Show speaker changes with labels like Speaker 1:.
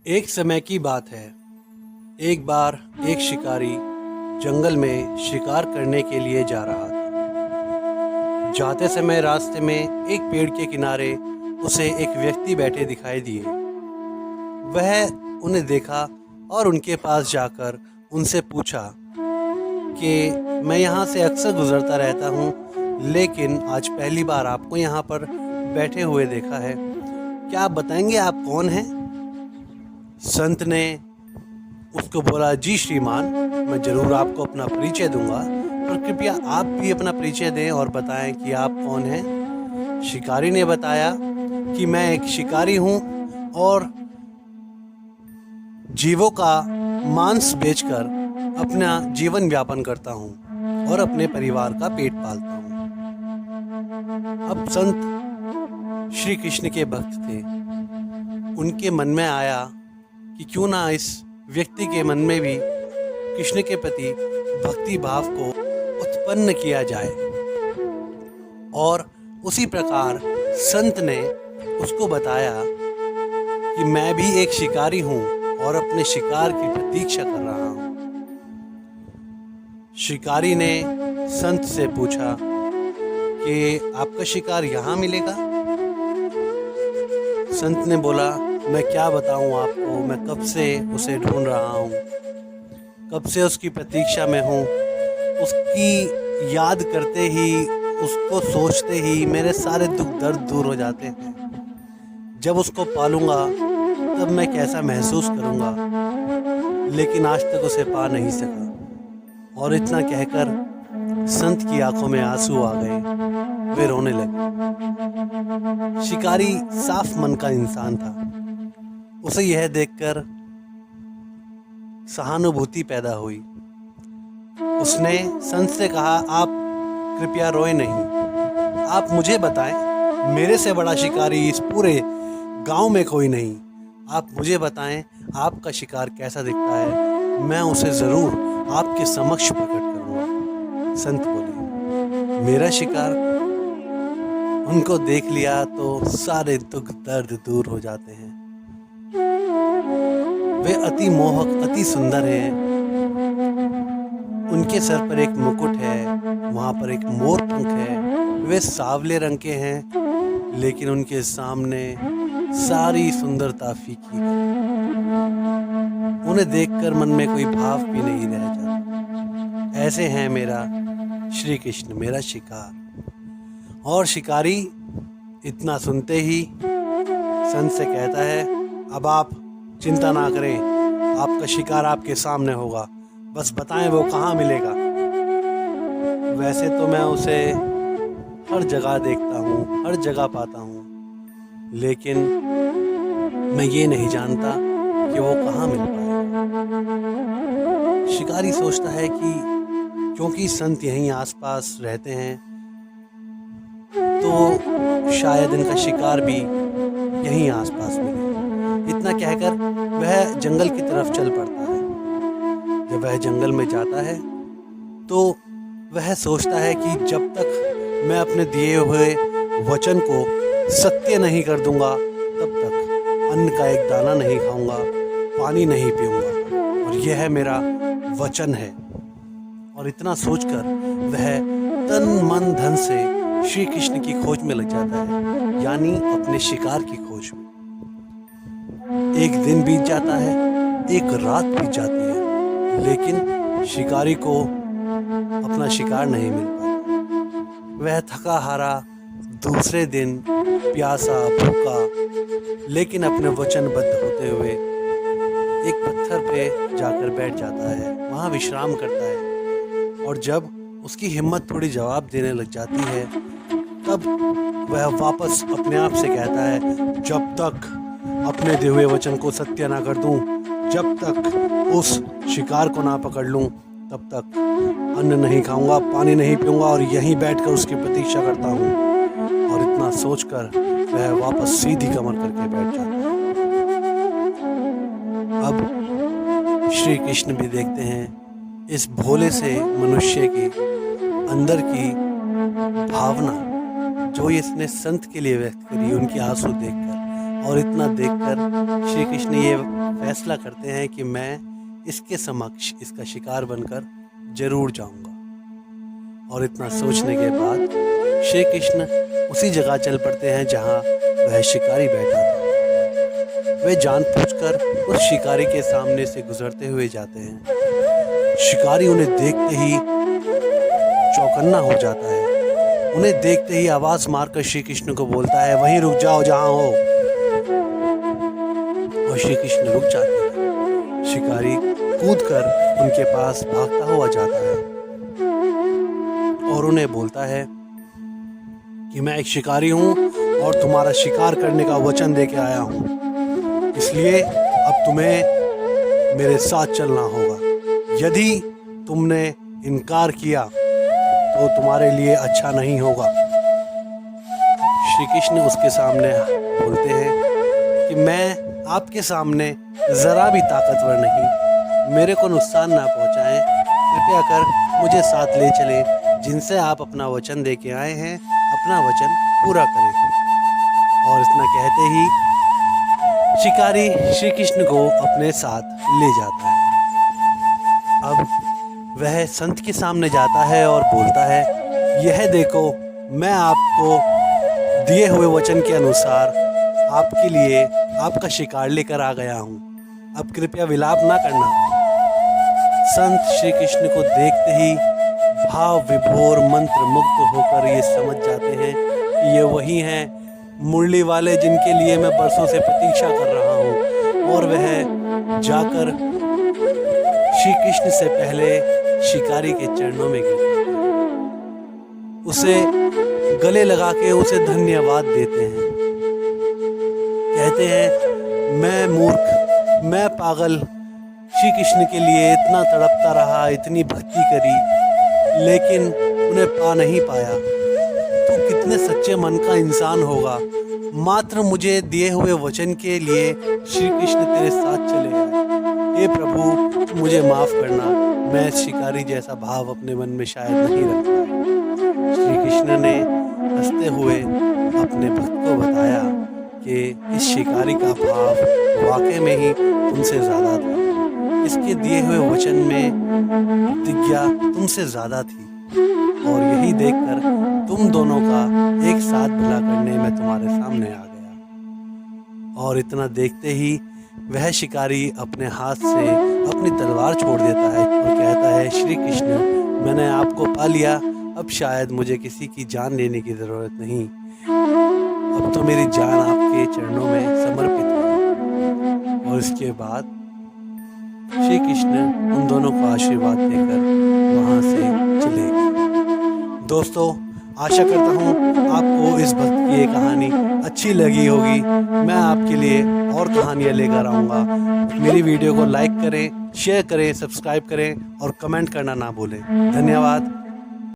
Speaker 1: एक समय की बात है। एक बार एक शिकारी जंगल में शिकार करने के लिए जा रहा था। जाते समय रास्ते में एक पेड़ के किनारे उसे एक व्यक्ति बैठे दिखाई दिए। वह उन्हें देखा और उनके पास जाकर उनसे पूछा कि मैं यहाँ से अक्सर गुजरता रहता हूँ, लेकिन आज पहली बार आपको यहाँ पर बैठे हुए देखा है। क्या आप बताएंगे आप कौन हैं? संत ने उसको बोला, जी श्रीमान, मैं ज़रूर आपको अपना परिचय दूंगा, पर कृपया आप भी अपना परिचय दें और बताएं कि आप कौन हैं। शिकारी ने बताया कि मैं एक शिकारी हूं और जीवों का मांस बेचकर अपना जीवन यापन करता हूं और अपने परिवार का पेट पालता हूं। अब संत श्री कृष्ण के भक्त थे। उनके मन में आया कि क्यों ना इस व्यक्ति के मन में भी कृष्ण के प्रति भक्ति भाव को उत्पन्न किया जाए। और उसी प्रकार संत ने उसको बताया कि मैं भी एक शिकारी हूं और अपने शिकार की प्रतीक्षा कर रहा हूं। शिकारी ने संत से पूछा कि आपका शिकार यहाँ मिलेगा? संत ने बोला, मैं क्या बताऊं आपको, मैं कब से उसे ढूंढ रहा हूँ, कब से उसकी प्रतीक्षा में हूँ। उसकी याद करते ही, उसको सोचते ही मेरे सारे दुख दर्द दूर हो जाते हैं। जब उसको पालूंगा तब मैं कैसा महसूस करूंगा, लेकिन आज तक उसे पा नहीं सका। और इतना कहकर संत की आंखों में आंसू आ गए, वे रोने लगे। शिकारी साफ मन का इंसान था। उसे यह देखकर सहानुभूति पैदा हुई। उसने संत से कहा, आप कृपया रोए नहीं, आप मुझे बताएं, मेरे से बड़ा शिकारी इस पूरे गांव में कोई नहीं। आप मुझे बताएं आपका शिकार कैसा दिखता है, मैं उसे ज़रूर आपके समक्ष प्रकट करूंगा। संत बोले, मेरा शिकार? उनको देख लिया तो सारे दुख दर्द दूर हो जाते हैं। वे अति मोहक, अति सुंदर हैं। उनके सर पर एक मुकुट है, वहाँ पर एक मोर पंख है। वे सांवले रंग के हैं, लेकिन उनके सामने सारी सुंदरता फीकी है। उन्हें देखकर मन में कोई भाव भी नहीं रह जाता। ऐसे हैं मेरा श्री कृष्ण, मेरा शिकार। और शिकारी इतना सुनते ही संत से कहता है, अब आप चिंता ना करें, आपका शिकार आपके सामने होगा, बस बताएं वो कहाँ मिलेगा। वैसे तो मैं उसे हर जगह देखता हूँ, हर जगह पाता हूँ, लेकिन मैं ये नहीं जानता कि वो कहाँ मिल पाएगा। शिकारी सोचता है कि क्योंकि संत यहीं आसपास रहते हैं, तो शायद इनका शिकार भी यहीं आसपास मिले। इतना कहकर वह जंगल की तरफ चल पड़ता है। जब वह जंगल में जाता है तो वह सोचता है कि जब तक मैं अपने दिए हुए वचन को सत्य नहीं कर दूंगा, तब तक अन्न का एक दाना नहीं खाऊंगा, पानी नहीं पीऊंगा, और यह मेरा वचन है। और इतना सोचकर वह तन मन धन से श्री कृष्ण की खोज में लग जाता है, यानी अपने शिकार की खोज में। एक दिन बीत जाता है, एक रात बीत जाती है, लेकिन शिकारी को अपना शिकार नहीं मिल पाता। वह थका हारा दूसरे दिन प्यासा भूखा, लेकिन अपने वचनबद्ध होते हुए एक पत्थर पे जाकर बैठ जाता है, वहाँ विश्राम करता है। और जब उसकी हिम्मत थोड़ी जवाब देने लग जाती है, तब वह वापस अपने आप से कहता है, जब तक अपने दिए हुए वचन को सत्य ना कर दूं, जब तक उस शिकार को ना पकड़ लूं, तब तक अन्न नहीं खाऊंगा, पानी नहीं पीऊंगा, और यहीं बैठकर उसकी प्रतीक्षा करता हूं। और इतना सोचकर वह वापस सीधी कमर करके बैठ जाता है। अब श्री कृष्ण भी देखते हैं इस भोले से मनुष्य की अंदर की भावना जो इसने संत के लिए व्यक्त करी, उनके आंसू देखकर और इतना देखकर श्री कृष्ण ये फैसला करते हैं कि मैं इसके समक्ष इसका शिकार बनकर जरूर जाऊंगा। और इतना सोचने के बाद श्री कृष्ण उसी जगह चल पड़ते हैं जहां वह शिकारी बैठा था। वे जानबूझकर उस शिकारी के सामने से गुजरते हुए जाते हैं। शिकारी उन्हें देखते ही चौकन्ना हो जाता है। उन्हें देखते ही आवाज मारकर श्री कृष्ण को बोलता है, वहीं रुक जाओ जहां हो। और श्री कृष्ण रुक जाते हैं। शिकारी कूदकर उनके पास भागता हुआ जाता है और उन्हें बोलता है कि मैं एक शिकारी हूं और तुम्हारा शिकार करने का वचन देके आया हूं, इसलिए अब तुम्हें मेरे साथ चलना होगा। यदि तुमने इनकार किया तो तुम्हारे लिए अच्छा नहीं होगा। श्री कृष्ण उसके सामने बोलते हैं कि मैं आपके सामने ज़रा भी ताकतवर नहीं, मेरे को नुकसान ना पहुंचाएं, कृपया कर मुझे साथ ले चलें। जिनसे आप अपना वचन दे के आए हैं, अपना वचन पूरा करें। और इतना कहते ही शिकारी श्री कृष्ण को अपने साथ ले जाता है। अब वह संत के सामने जाता है और बोलता है, यह देखो, मैं आपको दिए हुए वचन के अनुसार आपके लिए आपका शिकार लेकर आ गया हूँ, अब कृपया विलाप ना करना। संत श्री कृष्ण को देखते ही भाव विभोर मंत्र मुग्ध होकर ये समझ जाते हैं कि ये वही हैं मुरली वाले जिनके लिए मैं बरसों से प्रतीक्षा कर रहा हूँ। और वह जाकर श्री कृष्ण से पहले शिकारी के चरणों में गिरते हैं, उसे गले लगा के उसे धन्यवाद देते हैं। कहते हैं, मैं मूर्ख, मैं पागल श्री कृष्ण के लिए इतना तड़पता रहा, इतनी भक्ति करी, लेकिन उन्हें पा नहीं पाया। तो कितने सच्चे मन का इंसान होगा, मात्र मुझे दिए हुए वचन के लिए श्री कृष्ण तेरे साथ चले गए। हे प्रभु, मुझे माफ़ करना, मैं शिकारी जैसा भाव अपने मन में शायद नहीं रखता। श्री कृष्ण ने हंसते हुए अपने भक्त को बताया कि इस शिकारी का भाव वाकई में ही तुमसे ज़्यादा था, इसके दिए हुए वचन में प्रतिज्ञा तुमसे ज़्यादा थी, और यही देखकर तुम दोनों का एक साथ भला करने में तुम्हारे सामने आ गया। और इतना देखते ही वह शिकारी अपने हाथ से अपनी तलवार छोड़ देता है और कहता है, श्री कृष्ण, मैंने आपको पा लिया, अब शायद मुझे किसी की जान लेने की ज़रूरत नहीं, अब तो मेरी जान आपके चरणों में समर्पित है। और इसके बाद श्री कृष्ण उन दोनों को आशीर्वाद देकर वहाँ से चले गए। दोस्तों, आशा करता हूँ आपको इस भक्त की ये कहानी अच्छी लगी होगी। मैं आपके लिए और कहानियाँ लेकर आऊँगा। मेरी वीडियो को लाइक करें, शेयर करें, सब्सक्राइब करें और कमेंट करना ना भूलें। धन्यवाद।